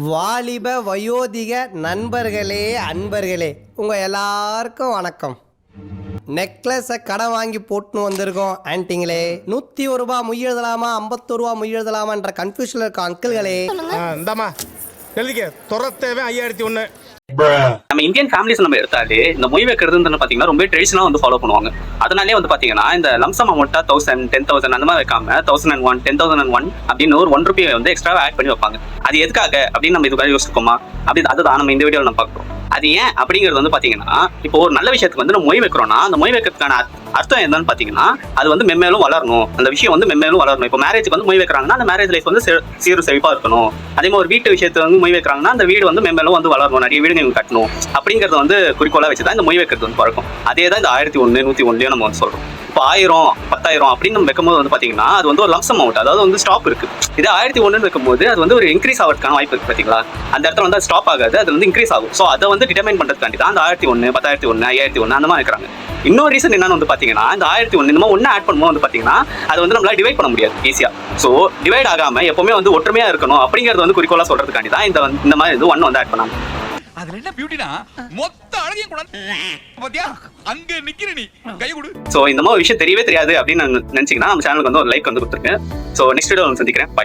வாலிப வயோதிக நண்பர்களே அன்பர்களே உங்கள் எல்லாருக்கும் வணக்கம். நெக்லஸை கடன் வாங்கி போட்டுன்னு வந்திருக்கோம் ஆன்ட்டிங்களே. 101 ரூபா முயழுதலாமா 51 ரூபா முயழுதலாமான்ற கன்ஃபியூஷனில் இருக்க அங்கிள்களே. இந்தாமா எழுதிக்க துரத்தேவே 5001. நம்ம இந்தியன் ஃபேமிலிஸ் நம்ம எடுத்தாலே இந்த மொய் வைக்கிறதுன்னு பாத்தீங்கன்னா ரொம்ப ட்ரெடிஷனலா வந்து ஃபாலோ பண்ணுவாங்க. அதனாலே வந்து பாத்தீங்கன்னா இந்த லம்சம் அமௌண்ட்டா 1000 10,000 அந்த மாதிரி வைக்காம 1001 10,001 அப்படின்னு ஒரு 1 ரூபாய் வந்து எக்ஸ்ட்ரா ஆட் பண்ணி வைப்பாங்க. அது எதுக்காக அப்படின்னு நம்ம இதுக்காக யோசிச்சிருக்கோமா அப்படி அதுதான் நம்ம இந்த வீடியோவில் நம்ம பார்க்குறோம். அது ஏன் அப்படிங்கிறது வந்து பாத்தீங்கன்னா இப்போ ஒரு நல்ல விஷயத்துக்கு வந்து நம்ம மொய் வைக்கிறோம்னா அந்த மொய் வைக்கிறதுக்கான அர்த்தம் என்னன்னு பாத்தீங்கன்னா அது வந்து மென்மேலும் வளரணும், அந்த விஷயம் வந்து மென்மேலும் வளரணும். இப்போ மேரேஜுக்கு வந்து மொய் வைக்கிறாங்கன்னா அந்த மேரேஜ் லைஃப் வந்து சீரும் செழிப்பா இருக்கணும். அதே மாதிரி ஒரு வீட்டு விஷயத்தை வந்து மொய் வைக்கிறாங்கன்னா அந்த வீடு வந்து மென்மேலும் வந்து வளரணும், நிறைய வீடுங்க கட்டணும் அப்படிங்கிறது வந்து குறிக்கோளா வச்சுதான் இந்த மொய் வைக்கிறது வந்து பழக்கம். அதே தான் இந்த 1001 101 நம்ம வந்து சொல்றோம். இப்போ 1000 10,000 அப்படின்னு நம்ம வைக்கும்போது வந்து பாத்தீங்கன்னா அது வந்து ஒரு லம்சம் அமௌண்ட், அதாவது வந்து ஸ்டாப் இருக்கு. இதே 1001 வைக்கும்போது அது வந்து ஒரு இன்க்ரீஸ் ஆகிறதுக்கான வாய்ப்பு இருக்கு. பாத்தீங்களா, அந்த இடத்துல வந்து ஸ்டாப் ஆகாது, அது வந்து இன்க்ரீஸ் ஆகும். ஸோ அதை வந்து டிட்டர்மைன் பண்றதுக்காண்டி தான் அந்த 1001 10,001 5001 அந்த மாதிரி இருக்கிறாங்க. இன்னொரு ரீசன் என்னன்னு வந்து பாத்தீங்கன்னா இந்த 1001 இந்த மாதிரி ஒன்னு ஆட் பண்ணும்போது வந்து பாத்தீங்கன்னா அது வந்து நம்மளால டிவைட் பண்ண முடியாது ஈஸியா. ஸோ டிவைட் ஆகாம எப்பவுமே வந்து ஒற்றுமையா இருக்கணும் அப்படிங்கிறது வந்து குறிக்கோளா சொல்றதுக்காண்டி தான் இந்த மாதிரி இது 1 வந்து ஆட் பண்ணாங்க. அதுல என்ன பியூட்டினா மொத்த அழகையும் கூட பாத்தியா அங்க நிக்கிற நீ கை கொடு. சோ இந்த மாதிரி விஷயம் தெரியவே தெரியாது அப்படின்னு நினைச்சீங்கன்னா நம்ம சேனலுக்கு வந்து ஒரு லைக் வந்து கொடுத்துருக்கேன். சோ நெக்ஸ்ட் வீடியோல வந்து சந்திக்கிறேன். பை.